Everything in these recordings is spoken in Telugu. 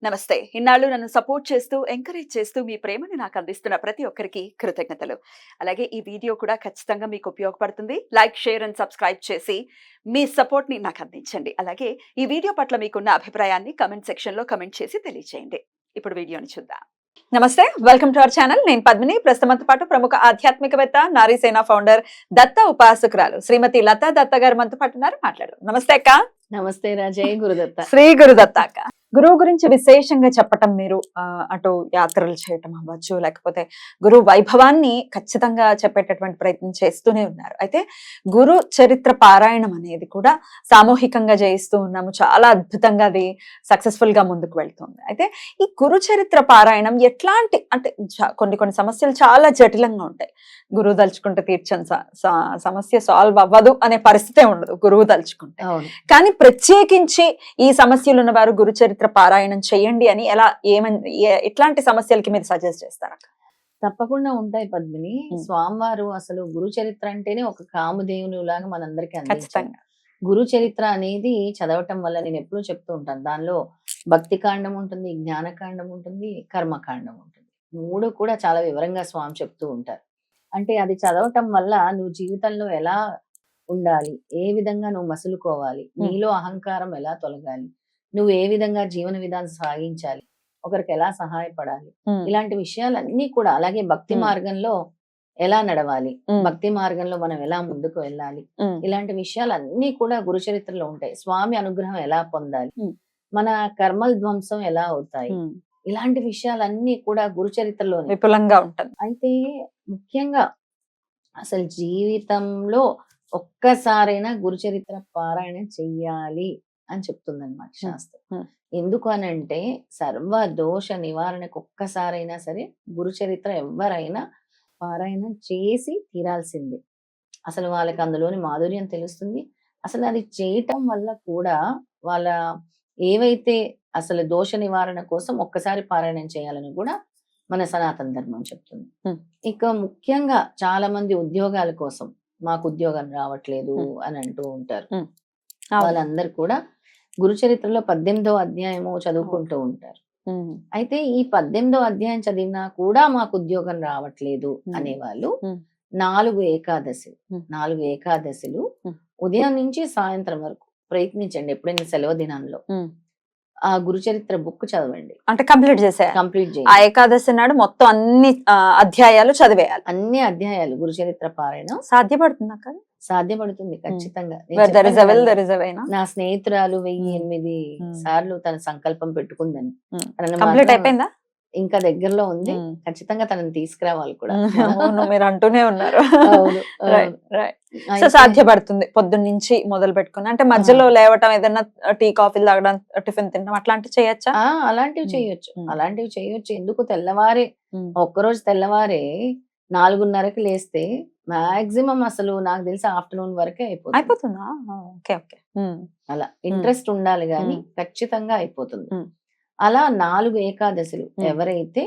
నమస్తే. ఇన్నాళ్ళు నన్ను సపోర్ట్ చేస్తూ, ఎంకరేజ్ చేస్తూ మీ ప్రేమని నాకు అందిస్తున్న ప్రతి ఒక్కరికి కృతజ్ఞతలు. అలాగే ఈ వీడియో కూడా ఖచ్చితంగా మీకు ఉపయోగపడుతుంది. లైక్, షేర్ అండ్ సబ్స్క్రైబ్ చేసి మీ సపోర్ట్‌ని నాకు అందించండి. అలాగే ఈ వీడియో పట్ల మీకున్న అభిప్రాయాన్ని కామెంట్ సెక్షన్‌లో కామెంట్ చేసి తెలియజేయండి. ఇప్పుడు వీడియోని చూద్దాం. నమస్తే. Welcome to our channel. నేను పద్మిని. ప్రస్తుతంతో పాటు ప్రముఖ ఆధ్యాత్మికవేత్త, నారీసేన ఫౌండర్, దత్త ఉపాసకురాలు శ్రీమతి లతా దత్త గారు మనతో పాటు ఉన్నారు. మాట్లాడదాం. నమస్తే అక్క. నమస్తే రాజయ్. గురుదత్త. శ్రీ గురుదత్త అక్క. గురువు గురించి విశేషంగా చెప్పటం, మీరు అటు యాత్రలు చేయటం అవ్వచ్చు, లేకపోతే గురు వైభవాన్ని ఖచ్చితంగా చెప్పేటటువంటి ప్రయత్నం చేస్తూనే ఉన్నారు. అయితే గురు చరిత్ర పారాయణం అనేది కూడా సామూహికంగా చేయిస్తూ ఉన్నాము. చాలా అద్భుతంగా అది సక్సెస్ఫుల్ గా ముందుకు వెళ్తుంది. అయితే ఈ గురు చరిత్ర పారాయణం ఎట్లాంటి అంటే కొన్ని సమస్యలు చాలా జటిలంగా ఉంటాయి. గురువు తలుచుకుంటే తీర్చని సమస్య సాల్వ్ అవ్వదు అనే పరిస్థితే ఉండదు గురువు తలుచుకుంటే. కానీ ప్రత్యేకించి ఈ సమస్యలు ఉన్న వారు గురు చరిత్ర పారాయణం చేయండి అని ఎట్లాంటి సమస్యలకి మీరు సజెస్ట్ చేస్తారా? తప్పకుండా ఉంటాయి పద్మిని. స్వామివారు అసలు గురు చరిత్ర అంటేనే ఒక కామధేవుని లాగా మనందరికీ అందించారు. గురు చరిత్ర అనేది చదవటం వల్ల నేను ఎప్పుడూ చెప్తూ ఉంటాను, దానిలో భక్తి కాండం ఉంటుంది, జ్ఞానకాండం ఉంటుంది, కర్మకాండం ఉంటుంది. మూడు కూడా చాలా వివరంగా స్వామి చెప్తూ ఉంటారు. అంటే అది చదవటం వల్ల నువ్వు జీవితంలో ఎలా ఉండాలి, ఏ విధంగా నువ్వు మసులుకోవాలి, నీలో అహంకారం ఎలా తొలగాలి, నువ్వు ఏ విధంగా జీవన విధానం సాగించాలి, ఒకరికి ఎలా సహాయపడాలి, ఇలాంటి విషయాలన్నీ కూడా, అలాగే భక్తి మార్గంలో ఎలా నడవాలి, భక్తి మార్గంలో మనం ఎలా ముందుకు వెళ్ళాలి, ఇలాంటి విషయాలన్నీ కూడా గురు చరిత్రలో ఉంటాయి. స్వామి అనుగ్రహం ఎలా పొందాలి, మన కర్మల ధ్వంసం ఎలా అవుతాయి, ఇలాంటి విషయాలన్నీ కూడా గురు చరిత్రలో విపులంగా ఉంటుంది. అయితే ముఖ్యంగా అసలు జీవితంలో ఒక్కసారైనా గురు చరిత్ర పారాయణం చెయ్యాలి అని చెప్తుంది అనమాట శాస్త్రం. ఎందుకు అనంటే సర్వ దోష నివారణకు ఒక్కసారైనా సరే గురు చరిత్ర ఎవరైనా పారాయణం చేసి తీరాల్సిందే. అసలు వాళ్ళకి అందులోని మాధుర్యం తెలుస్తుంది. అసలు అది చేయటం వల్ల కూడా వాళ్ళ ఏవైతే అసలు దోష నివారణ కోసం ఒక్కసారి పారాయణం చేయాలని కూడా మన సనాతన ధర్మం చెప్తుంది. ఇక ముఖ్యంగా చాలా మంది ఉద్యోగాల కోసం మాకు ఉద్యోగం రావట్లేదు అని అంటూ ఉంటారు. వాళ్ళందరూ కూడా గురు చరిత్రలో 18వ అధ్యాయము చదువుకుంటూ ఉంటారు. అయితే ఈ 18వ అధ్యాయం చదివినా కూడా మాకు ఉద్యోగం రావట్లేదు అనేవాళ్ళు 4 ఏకాదశులు ఉదయం నుంచి సాయంత్రం వరకు ప్రయత్నించండి. ఎప్పుడైనా సెలవు దినాల్లో ఆ గురు చరిత్ర బుక్ చదవండి. అంటే కంప్లీట్ చేయండి. ఆ ఏకాదశి నాడు మొత్తం అన్ని అధ్యాయాలు చదివేయాలి. అన్ని అధ్యాయాలు గురు చరిత్ర పారాయణం సాధ్యపడుతుందా? సాధ్యపడుతుంది ఖచ్చితంగా. నా స్నేహితురాలు 1008 సార్లు తన సంకల్పం పెట్టుకుందని. కంప్లీట్ అయిపోయిందా? ఇంకా దగ్గరలో ఉంది. ఖచ్చితంగా తనని తీసుకురావాలి కూడా. మీరు అంటూనే ఉన్నారు. సో సాధ్యపడుతుంది. పొద్దున్న నుంచి మొదలు పెట్టుకుని, అంటే మధ్యలో లేవటం, ఏదైనా టీ కాఫీలు తాగడం, టిఫిన్ తినడం అట్లాంటివి చేయొచ్చా? అలాంటివి చేయొచ్చు. ఎందుకు తెల్లవారే ఒక్కరోజు తెల్లవారే 4:30కి లేస్తే మాక్సిమం అసలు నాకు తెలిసి ఆఫ్టర్నూన్ వరకే అయిపోతుందా? అలా ఇంట్రెస్ట్ ఉండాలి గాని ఖచ్చితంగా అయిపోతుంది. అలా 4 ఏకాదశులు ఎవరైతే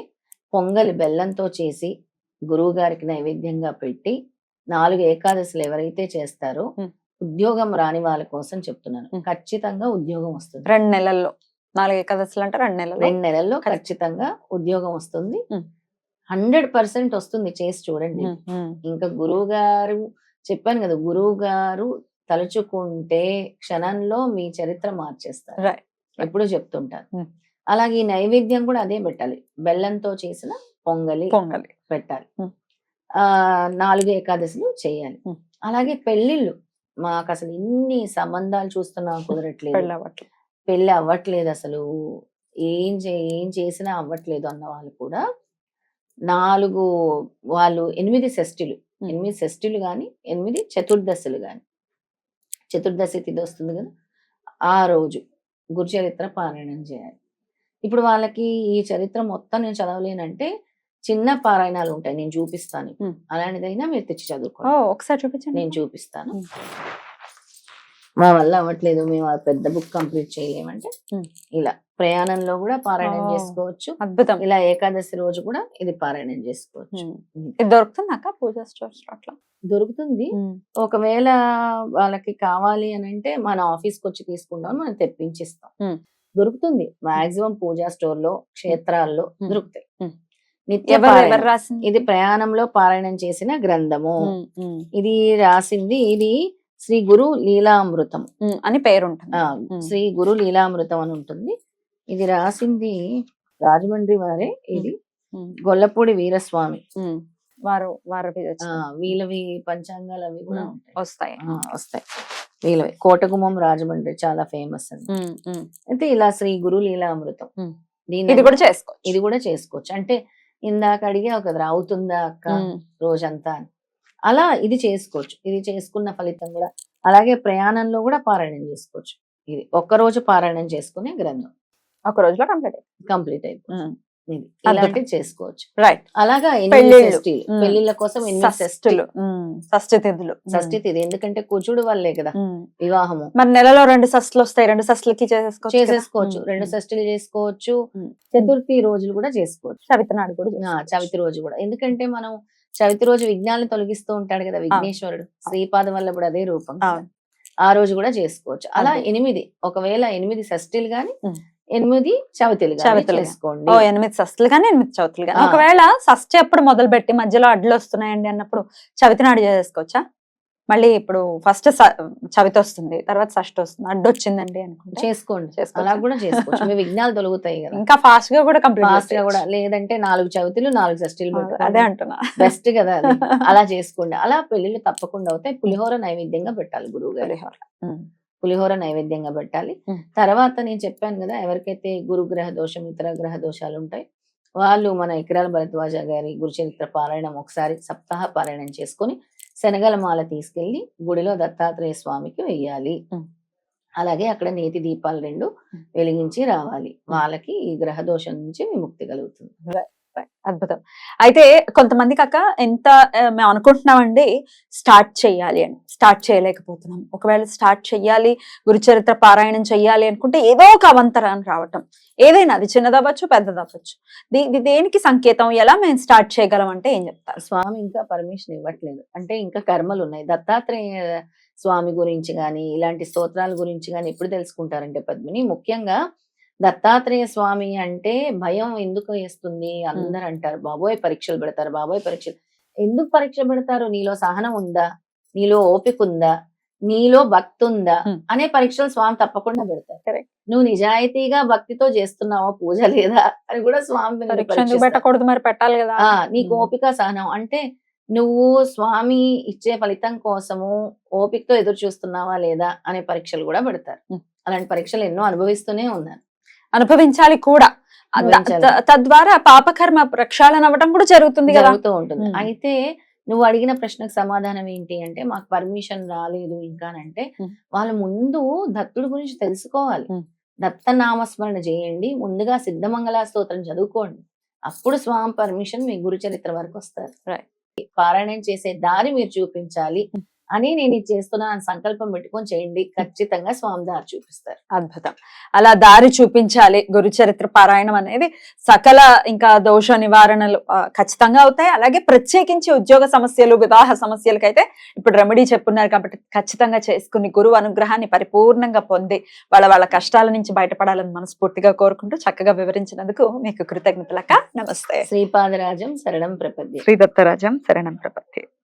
పొంగలి బెల్లంతో చేసి గురువు గారికి నైవేద్యంగా పెట్టి 4 ఏకాదశులు ఎవరైతే చేస్తారో ఉద్యోగం రాని వాళ్ళ కోసం చెప్తున్నాను. ఖచ్చితంగా ఉద్యోగం వస్తుంది. 2 నెలల్లో 4 ఏకాదశులు అంటే 2 నెలల్లో ఖచ్చితంగా ఉద్యోగం వస్తుంది. 100% వస్తుంది. చేసి చూడండి. ఇంకా గురువు గారు చెప్పాను కదా, గురువు గారు తలుచుకుంటే క్షణంలో మీ చరిత్ర మార్చేస్తారు. ఎప్పుడు చెప్తుంటారు. అలాగే ఈ నైవేద్యం కూడా అదే పెట్టాలి. బెల్లంతో చేసిన పొంగలి పెట్టాలి. 4 ఏకాదశులు చేయాలి. అలాగే పెళ్లిళ్ళు, మాకు అసలు ఇన్ని సంబంధాలు చూస్తున్నా కుదరట్లేదు, పెళ్లి అవ్వట్లేదు, అసలు ఏం చేసినా అవ్వట్లేదు అన్న వాళ్ళు కూడా 8 షష్ఠులు గాని 8 చతుర్దశులు గాని, చతుర్దశి తిథి వస్తుంది కదా, ఆ రోజు గురు చరిత్ర పారాయణం చేయాలి. ఇప్పుడు వాళ్ళకి ఈ చరిత్ర మొత్తం నేను చదవలేనంటే చిన్న పారాయణాలు ఉంటాయి, నేను చూపిస్తాను. అలాంటిదైనా మీరు తెచ్చి చదువుకోండి. ఒకసారి చూపించండి. నేను చూపిస్తాను. మా వల్ల అవ్వట్లేదు, మేము ఆ పెద్ద బుక్ కంప్లీట్ చేయలేమంటే ఇలా ప్రయాణంలో కూడా పారాయణం చేసుకోవచ్చు. అద్భుతం. ఇలా ఏకాదశి రోజు కూడా ఇది పారాయణం చేసుకోవచ్చు. ఇది దొరుకుతుందాక పూజా స్టోర్స్ అట్లా? దొరుకుతుంది. ఒకవేళ వాళ్ళకి కావాలి అని అంటే మన ఆఫీస్కి వచ్చి తీసుకుంటాం, మనం తెప్పించిస్తాం. దొరుకుతుంది. మాక్సిమం పూజా స్టోర్ లో, క్షేత్రాల్లో ఉమ్. దొరుకుతాయి. ఉమ్. నిత్య ఎవరు పారాయణం. రాసింది? ఇది ప్రయాణంలో పారాయణం చేసిన గ్రంథము. ఇది రాసింది ఇది శ్రీ గురు లీలామృతం. అని పేరు ఉంటుంది. శ్రీ గురు లీలామృతం అని ఉంటుంది. ఇది రాసింది రాజమండ్రి వారే. ఇది గొల్లపూడి వీరస్వామి వారు వీళ్ళవి పంచాంగాలు అవి కూడా వస్తాయి. వస్తాయి వీళ్ళవి. కోటగుమ్మం రాజమండ్రి చాలా ఫేమస్ అండి. అయితే ఇలా శ్రీ గురు లీలామృతం ఇది కూడా చేసుకోవచ్చు. ఇది కూడా చేసుకోవచ్చు. అంటే ఇందాక అడిగావు కదా, అవుతుందా అక్క రోజంతా అని. అలా ఇది చేసుకోవచ్చు. ఇది చేసుకున్న ఫలితం కూడా అలాగే ప్రయాణంలో కూడా పారాయణం చేసుకోవచ్చు. ఇది ఒక్కరోజు పారాయణం చేసుకునే గ్రంథం ఒక రోజులో కంప్లీట్ అయిపోతుంది. ఇది ఇలాంటివి చేసుకోవచ్చు. రైట్. అలాగా పెళ్లిళ్ళ కోసం షష్ఠి తిథులు. షష్ఠి తిథి ఎందుకంటే కుజుడు వల్లే కదా వివాహము. మరి నెలలో 2 షష్ఠులు వస్తాయి. 2 షష్ఠులకి చేసేసుకోవచ్చు. 2 షష్ఠులు చేసుకోవచ్చు. చతుర్థి రోజులు కూడా చేసుకోవచ్చు. చవితి నాడు కూడా, చవితి రోజు కూడా. ఎందుకంటే మనం చవితి రోజు విఘ్నాలను తొలగిస్తూ ఉంటాడు కదా విఘ్నేశ్వరుడు. శ్రీపాదం వల్ల కూడా అదే రూపం. ఆ రోజు కూడా చేసుకోవచ్చు. అలా 8 ఒకవేళ 8 షష్ఠీలు గాని 8 చవితులు చేసుకోండి. 8 షష్ఠులు కానీ 8 చవితులు కానీ. ఒకవేళ షష్ఠి ఎప్పుడు మొదలు పెట్టి మధ్యలో అడ్లు వస్తున్నాయండి అన్నప్పుడు చవితి నాడు చేసుకోవచ్చా? మళ్ళీ ఇప్పుడు ఫస్ట్ చవితి వస్తుంది, తర్వాత షష్ఠి వస్తుంది, అడ్డు వచ్చిందండి అనుకుంటే చేసుకోండి. అలా కూడా చేసుకోవచ్చు. మీ విఘ్నాలు తొలగుతాయి కదా. ఇంకా ఫాస్ట్ గా కూడా కంప్లీట్ కూడా. లేదంటే 4 చవితులు 4 షష్ఠీలు అదే అంటున్నా. బెస్ట్ కదా అది. అలా చేసుకోండి. అలా పెళ్లిళ్ళు తప్పకుండా అవుతాయి. పులిహోర నైవేద్యంగా పెట్టాలి గురువు గారు. పులిహోర నైవేద్యంగా పెట్టాలి. తర్వాత నేను చెప్పాను కదా, ఎవరికైతే గురుగ్రహ దోషం, ఇతర గ్రహ దోషాలు ఉంటాయి వాళ్ళు మన ఇక్రాల భరద్వాజ గారి గురుచరిత్ర పారాయణం ఒకసారి సప్తాహ పారాయణం చేసుకొని శనగల మాల తీసుకెళ్లి గుడిలో దత్తాత్రేయ స్వామికి వెయ్యాలి. అలాగే అక్కడ నేతి దీపాలు 2 వెలిగించి రావాలి. వాళ్ళకి ఈ గ్రహ దోషం నుంచి విముక్తి కలుగుతుంది. అద్భుతం. అయితే కొంతమందికి అక్క ఎంత మేము అనుకుంటున్నామండి స్టార్ట్ చెయ్యాలి అని, స్టార్ట్ చేయలేకపోతున్నాం. ఒకవేళ స్టార్ట్ చెయ్యాలి, గురుచరిత్ర పారాయణం చెయ్యాలి అనుకుంటే ఏదో ఒక అవంతరాన్ని రావటం, ఏదైనా అది చిన్నదవ్వచ్చు పెద్దదవ్వచ్చు, దేనికి సంకేతం? ఎలా మేము స్టార్ట్ చేయగలం అంటే ఏం చెప్తారు? స్వామి ఇంకా పర్మిషన్ ఇవ్వట్లేదు. అంటే ఇంకా కర్మలు ఉన్నాయి. దత్తాత్రేయ స్వామి గురించి గాని ఇలాంటి స్తోత్రాల గురించి గాని ఎప్పుడు తెలుసుకుంటారంటే పద్మిని, ముఖ్యంగా దత్తాత్రేయ స్వామి అంటే భయం ఎందుకు వేస్తుంది? అందరు అంటారు బాబోయ్ పరీక్షలు పెడతారు, బాబోయ్ పరీక్షలు. ఎందుకు పరీక్ష పెడతారు? నీలో సహనం ఉందా, నీలో ఓపిక ఉందా, నీలో భక్తి ఉందా అనే పరీక్షలు స్వామి తప్పకుండా పెడతారు. నువ్వు నిజాయితీగా భక్తితో చేస్తున్నావా పూజ లేదా అని కూడా స్వామి పెట్టకూడదు, మరి పెట్టాలి కదా. నీకు ఓపిక సహనం అంటే నువ్వు స్వామి ఇచ్చే ఫలితం కోసము ఓపికతో ఎదురు చూస్తున్నావా లేదా అనే పరీక్షలు కూడా పెడతారు. అలాంటి పరీక్షలు ఎన్నో అనుభవిస్తూనే ఉన్నారు, అనుభవించాలి కూడా. తద్వారా పాపకర్మ ప్రక్షాళన అవ్వడం కూడా జరుగుతూ ఉంటుంది. అయితే నువ్వు అడిగిన ప్రశ్నకు సమాధానం ఏంటి అంటే, మాకు పర్మిషన్ రాలేదు ఇంకా అంటే, వాళ్ళ ముందు దత్తుడి గురించి తెలుసుకోవాలి. దత్త నామస్మరణ చేయండి, ముందుగా సిద్ధమంగళ స్తోత్రం చదువుకోండి, అప్పుడు స్వామి పర్మిషన్ మీ గురు చరిత్ర వరకు వస్తారు. పారాయణం చేసే దారి మీరు చూపించాలి అని నేను ఇది చేస్తున్నా అని సంకల్పం పెట్టుకొని చేయండి, ఖచ్చితంగా స్వామి దారి చూపిస్తారు. అద్భుతం. అలా దారి చూపించాలి. గురుచరిత్ర పారాయణం అనేది సకల ఇంకా దోష నివారణలు ఖచ్చితంగా అవుతాయి. అలాగే ప్రత్యేకించి ఉద్యోగ సమస్యలు, వివాహ సమస్యలకైతే ఇప్పుడు రెమెడీ చెప్పున్నారు కాబట్టి ఖచ్చితంగా చేసుకుని గురువు అనుగ్రహాన్ని పరిపూర్ణంగా పొంది వాళ్ళ కష్టాల నుంచి బయటపడాలని మనస్ఫూర్తిగా కోరుకుంటూ చక్కగా వివరించినందుకు మీకు కృతజ్ఞతలక్క. నమస్తే. శ్రీపాదరాజం శరణం ప్రపద్యే. శ్రీ దత్తరాజం శరణం ప్రపద్యే.